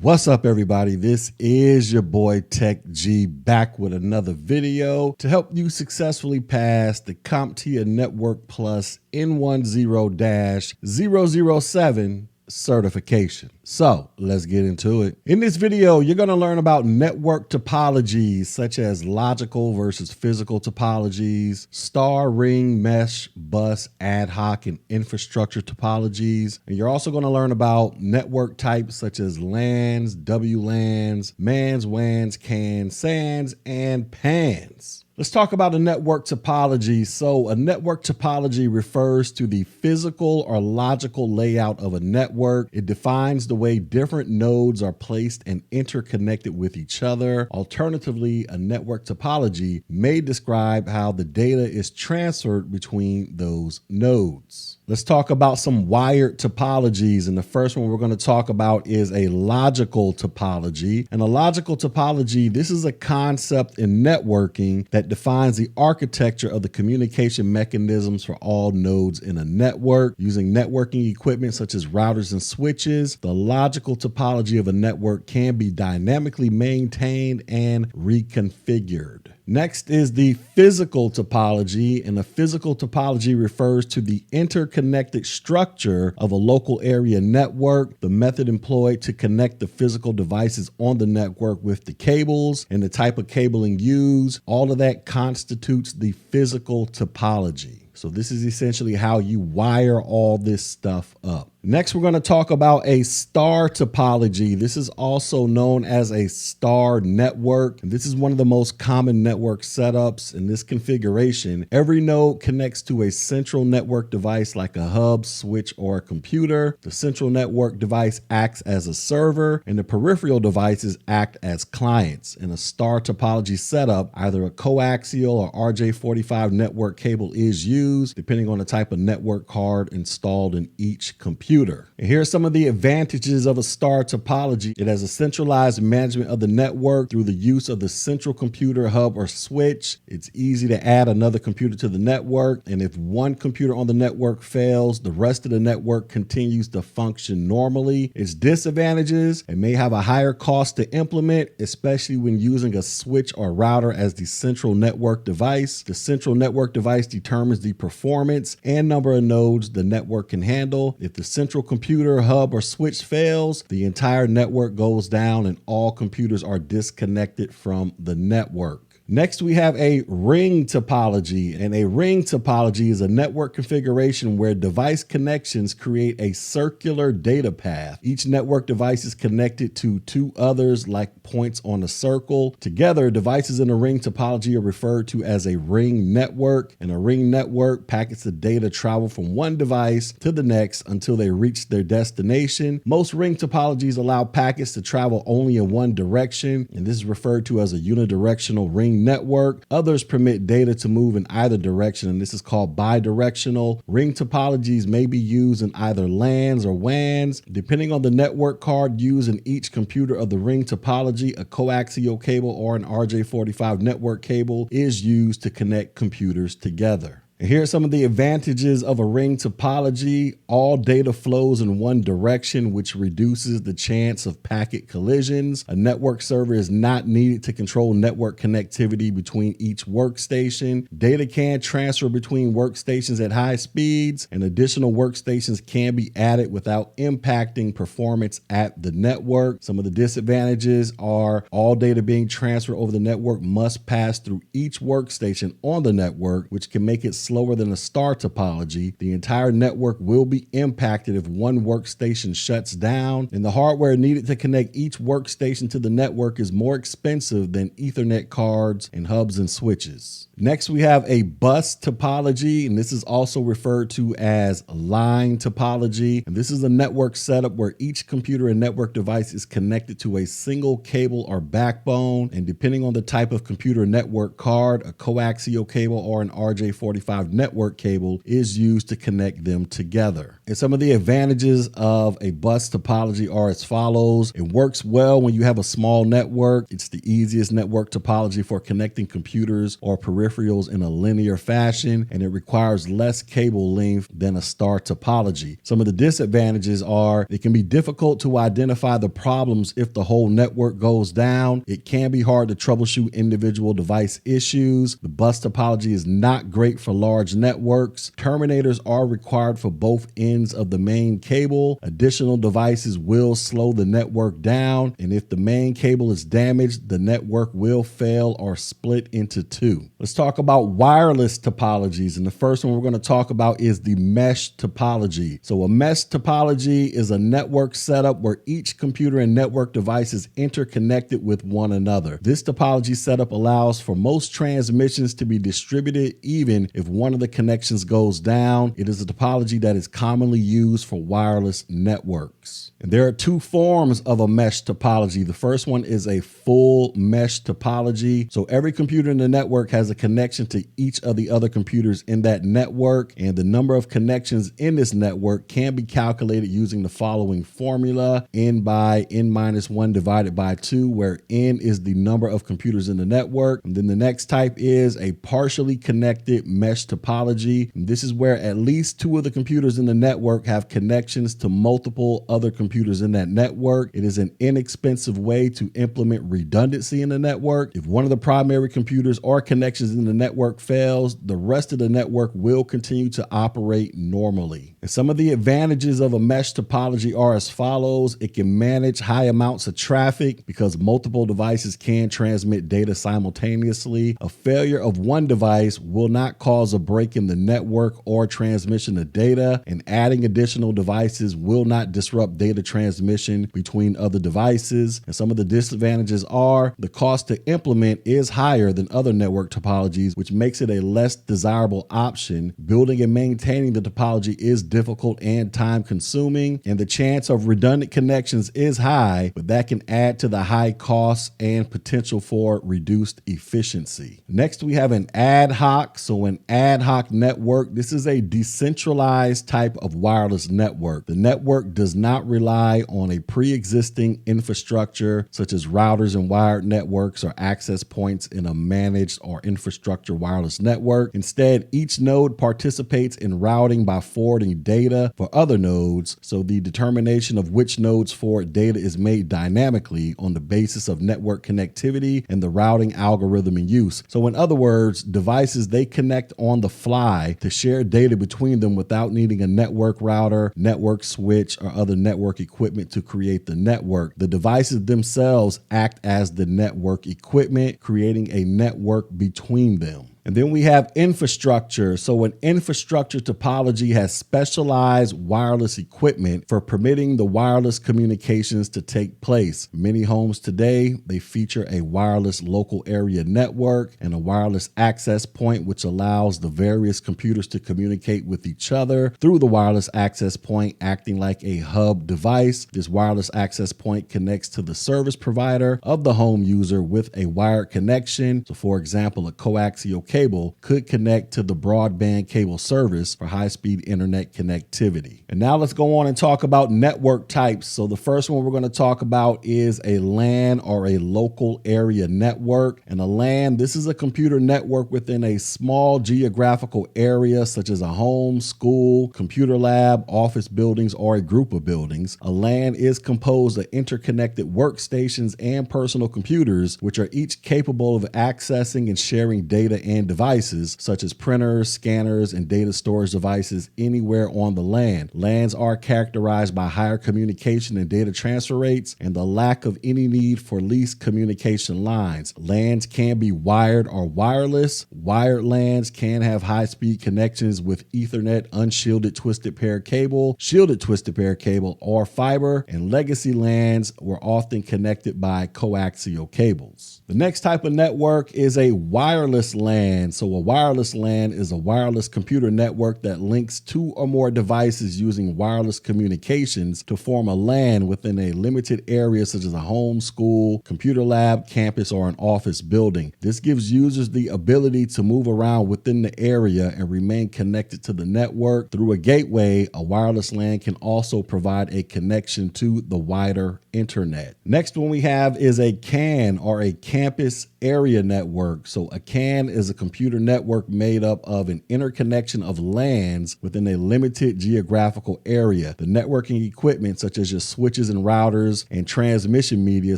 What's up, everybody? This is your boy Tech G back with another video to help you successfully pass the CompTIA Network Plus N10-007 certification. So let's get into it. In this video, you're going to learn about network topologies such as logical versus physical topologies, star, ring, mesh, bus, ad hoc, and infrastructure topologies. And you're also going to learn about network types such as LANs, WLANs, MANs, WANs, CANs, SANs, and PANs. Let's talk about a network topology. So a network topology refers to the physical or logical layout of a network. It defines the way different nodes are placed and interconnected with each other. Alternatively, a network topology may describe how the data is transferred between those nodes. Let's talk about some wired topologies. And the first one we're going to talk about is a logical topology. And a logical topology, this is a concept in networking that defines the architecture of the communication mechanisms for all nodes in a network. Using networking equipment such as routers and switches, the logical topology of a network can be dynamically maintained and reconfigured. Next is the physical topology, and a physical topology refers to the interconnected structure of a local area network, the method employed to connect the physical devices on the network with the cables, and the type of cabling used. All of that constitutes the physical topology. So this is essentially how you wire all this stuff up. Next, we're going to talk about a star topology. This is also known as a star network. This is one of the most common network setups. In this configuration, every node connects to a central network device like a hub, switch, or a computer. The central network device acts as a server, and the peripheral devices act as clients. In a star topology setup, either a coaxial or RJ45 network cable is used, depending on the type of network card installed in each computer. And here are some of the advantages of a star topology. It has a centralized management of the network through the use of the central computer, hub, or switch. It's easy to add another computer to the network. And if one computer on the network fails, the rest of the network continues to function normally. Its disadvantages: it may have a higher cost to implement, especially when using a switch or router as the central network device. The central network device determines the performance and number of nodes the network can handle. If the central computer, hub, or switch fails, the entire network goes down and all computers are disconnected from the network. Next, we have a ring topology, and a ring topology is a network configuration where device connections create a circular data path. Each network device is connected to two others like points on a circle. Together, devices in a ring topology are referred to as a ring network. In a ring network, packets of data travel from one device to the next until they reach their destination. Most ring topologies allow packets to travel only in one direction, and this is referred to as a unidirectional ring network. Others permit data to move in either direction, and this is called bidirectional. Ring topologies may be used in either LANs or WANs. Depending on the network card used in each computer of the ring topology, a coaxial cable or an RJ45 network cable is used to connect computers together. And here are some of the advantages of a ring topology. All data flows in one direction, which reduces the chance of packet collisions. A network server is not needed to control network connectivity between each workstation. Data can transfer between workstations at high speeds, and additional workstations can be added without impacting performance at the network. Some of the disadvantages are all data being transferred over the network must pass through each workstation on the network, which can make it slower than a star topology. The entire network will be impacted if one workstation shuts down, and the hardware needed to connect each workstation to the network is more expensive than Ethernet cards and hubs and switches. Next, we have a bus topology, and this is also referred to as line topology. And this is a network setup where each computer and network device is connected to a single cable or backbone. And depending on the type of computer network card, a coaxial cable or an RJ45 derived network cable is used to connect them together. And some of the advantages of a bus topology are as follows. It works well when you have a small network. It's the easiest network topology for connecting computers or peripherals in a linear fashion, and it requires less cable length than a star topology. Some of the disadvantages are it can be difficult to identify the problems if the whole network goes down. It can be hard to troubleshoot individual device issues. The bus topology is not great for large networks. Terminators are required for both ends of the main cable. Additional devices will slow the network down, and if the main cable is damaged, the network will fail or split into two. Let's talk about wireless topologies, and the first one we're going to talk about is the mesh topology. So a mesh topology is a network setup where each computer and network device is interconnected with one another. This topology setup allows for most transmissions to be distributed even if one of the connections goes down. It is a topology that is commonly used for wireless networks. And there are two forms of a mesh topology. The first one is a full mesh topology. So every computer in the network has a connection to each of the other computers in that network, and the number of connections in this network can be calculated using the following formula: n by n-1 divided by 2, where n is the number of computers in the network. And then the next type is a partially connected mesh topology. And this is where at least two of the computers in the network have connections to multiple other computers in that network. It is an inexpensive way to implement redundancy in the network. If one of the primary computers or connections in the network fails, the rest of the network will continue to operate normally. And some of the advantages of a mesh topology are as follows. It can manage high amounts of traffic because multiple devices can transmit data simultaneously. A failure of one device will not cause a break in the network or transmission of data, and adding additional devices will not disrupt data transmission between other devices. And some of the disadvantages are the cost to implement is higher than other network topologies, which makes it a less desirable option. Building and maintaining the topology is difficult and time consuming, and the chance of redundant connections is high, but that can add to the high costs and potential for reduced efficiency. Next, we have an ad hoc. So an ad hoc network, this is a decentralized type of wireless network. The network does not rely on a pre-existing infrastructure such as routers and wired networks or access points in a managed or infrastructure wireless network. Instead, each node participates in routing by forwarding data for other nodes. So the determination of which nodes forward data is made dynamically on the basis of network connectivity and the routing algorithm in use. So in other words, devices, they connect on the fly to share data between them without needing a network router, network switch, or other network equipment to create the network. The devices themselves act as the network equipment, creating a network between them. And then we have infrastructure. So an infrastructure topology has specialized wireless equipment for permitting the wireless communications to take place. Many homes today, they feature a wireless local area network and a wireless access point, which allows the various computers to communicate with each other through the wireless access point, acting like a hub device. This wireless access point connects to the service provider of the home user with a wired connection. So for example, a coaxial cable could connect to the broadband cable service for high-speed internet connectivity. And now let's go on and talk about network types. So the first one we're going to talk about is a LAN, or a local area network. And a LAN, this is a computer network within a small geographical area such as a home, school, computer lab, office buildings, or a group of buildings. A LAN is composed of interconnected workstations and personal computers, which are each capable of accessing and sharing data and devices such as printers, scanners, and data storage devices anywhere on the LAN. LANs are characterized by higher communication and data transfer rates and the lack of any need for leased communication lines. LANs can be wired or wireless. Wired LANs can have high-speed connections with Ethernet, unshielded twisted pair cable, shielded twisted pair cable, or fiber, and legacy LANs were often connected by coaxial cables. The next type of network is a wireless LAN. LAN. So a wireless LAN is a wireless computer network that links two or more devices using wireless communications to form a LAN within a limited area such as a home, school, computer lab, campus, or an office building. This gives users the ability to move around within the area and remain connected to the network. Through a gateway, a wireless LAN can also provide a connection to the wider internet. Next one we have is a CAN, or a campus area network. So a CAN is a computer network made up of an interconnection of LANs within a limited geographical area. The networking equipment, such as your switches and routers, and transmission media,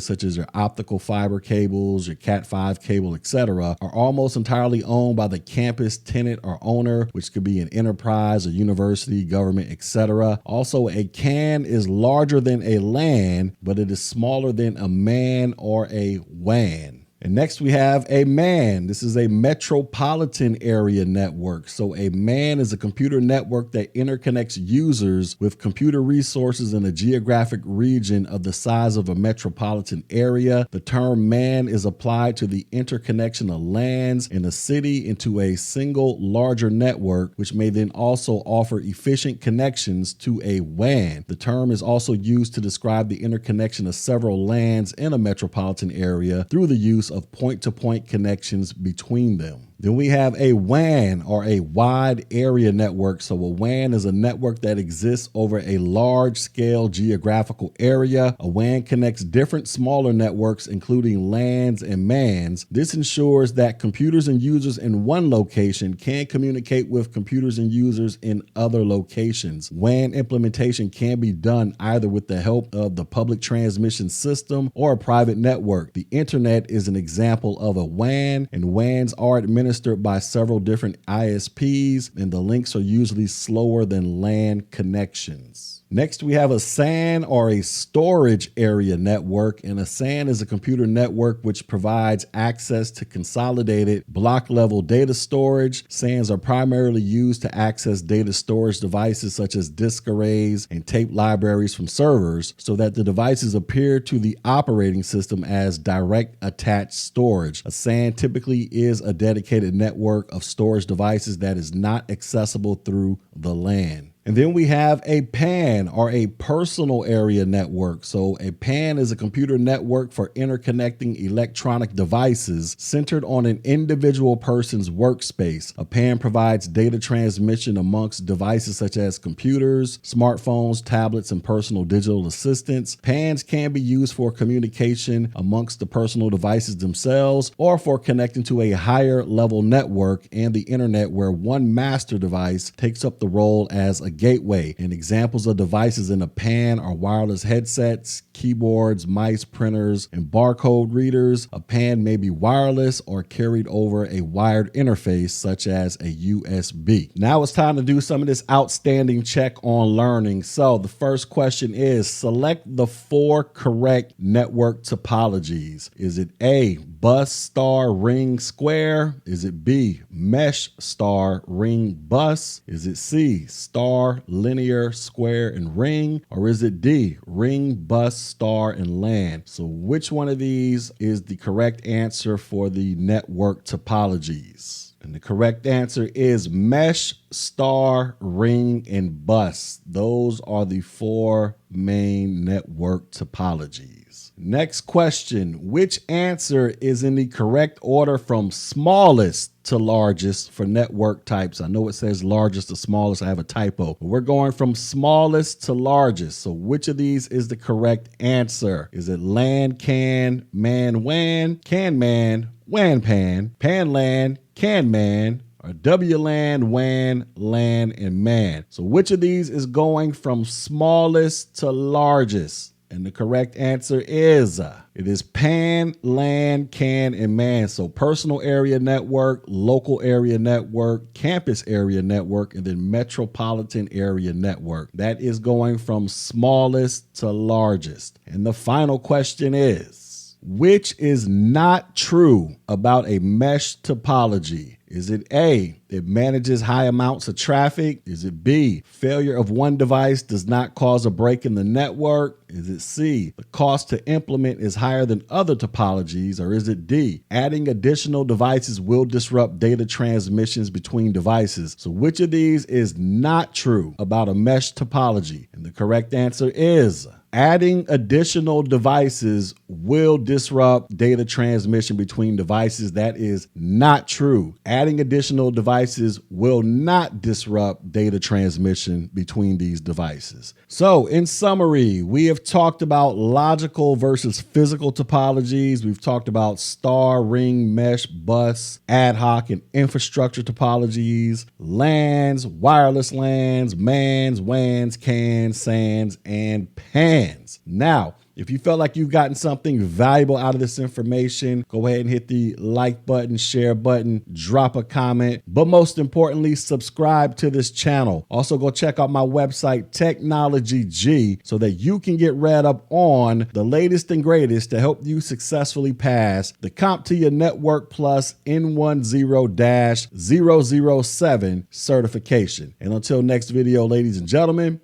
such as your optical fiber cables, your Cat5 cable, etc., are almost entirely owned by the campus tenant or owner, which could be an enterprise, a university, government, etc. Also, a CAN is larger than a LAN, but it is smaller than a MAN or a WAN. And next we have a MAN. This is a metropolitan area network. So a MAN is a computer network that interconnects users with computer resources in a geographic region of the size of a metropolitan area. The term MAN is applied to the interconnection of LANs in a city into a single larger network, which may then also offer efficient connections to a WAN. The term is also used to describe the interconnection of several LANs in a metropolitan area through the use of point-to-point connections between them. Then we have a WAN, or a wide area network. So a WAN is a network that exists over a large scale geographical area. A WAN connects different smaller networks, including LANs and MANs. This ensures that computers and users in one location can communicate with computers and users in other locations. WAN implementation can be done either with the help of the public transmission system or a private network. The internet is an example of a WAN, and WANs are administered by several different ISPs, and the links are usually slower than LAN connections. Next, we have a SAN, or a storage area network, and a SAN is a computer network which provides access to consolidated block-level data storage. SANs are primarily used to access data storage devices such as disk arrays and tape libraries from servers, so that the devices appear to the operating system as direct attached storage. A SAN typically is a dedicated network of storage devices that is not accessible through the LAN. And then we have a PAN, or a personal area network. So a PAN is a computer network for interconnecting electronic devices centered on an individual person's workspace. A PAN provides data transmission amongst devices such as computers, smartphones, tablets, and personal digital assistants. PANs can be used for communication amongst the personal devices themselves, or for connecting to a higher level network and the internet, where one master device takes up the role as a gateway. And examples of devices in a PAN are wireless headsets, keyboards, mice, printers, and barcode readers. A PAN may be wireless or carried over a wired interface such as a USB. Now it's time to do some of this outstanding check on learning. So the first question is, select the 4 correct network topologies. Is it A, bus star ring square? Is it B, mesh star ring bus? Is it C, star linear square and ring? Or is it D, ring bus star and LAN? So which one of these is the correct answer for the network topologies? And the correct answer is mesh, star, ring, and bus. Those are the 4 main network topologies. Next question, which answer is in the correct order from smallest to largest for network types? I know it says largest to smallest. I have a typo. But we're going from smallest to largest. So which of these is the correct answer? Is it LAN, CAN, MAN, WAN, CAN, MAN, WAN, PAN, PAN, LAN, CAN, MAN, or WLAN, WAN, LAN, and MAN? So which of these is going from smallest to largest? And the correct answer is, it is PAN, LAN, CAN, and MAN. So personal area network, local area network, campus area network, and then metropolitan area network. That is going from smallest to largest. And the final question is, which is not true about a mesh topology? Is it A, it manages high amounts of traffic? Is it B, failure of one device does not cause a break in the network? Is it C, the cost to implement is higher than other topologies? Or is it D, adding additional devices will disrupt data transmissions between devices? So which of these is not true about a mesh topology? And the correct answer is adding additional devices will disrupt data transmission between devices. That is not true. Adding additional devices will not disrupt data transmission between these devices. So in summary, we have talked about logical versus physical topologies. We've talked about star, ring, mesh, bus, ad hoc, and infrastructure topologies, LANs, wireless LANs, MANs, WANs, CANs, SANs, and PANs. Now, if you felt like you've gotten something valuable out of this information, go ahead and hit the like button, share button, drop a comment, but most importantly, subscribe to this channel. Also, go check out my website, Technology G, so that you can get read up on the latest and greatest to help you successfully pass the CompTIA Network Plus N10-007 certification. And until next video, ladies and gentlemen,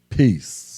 peace.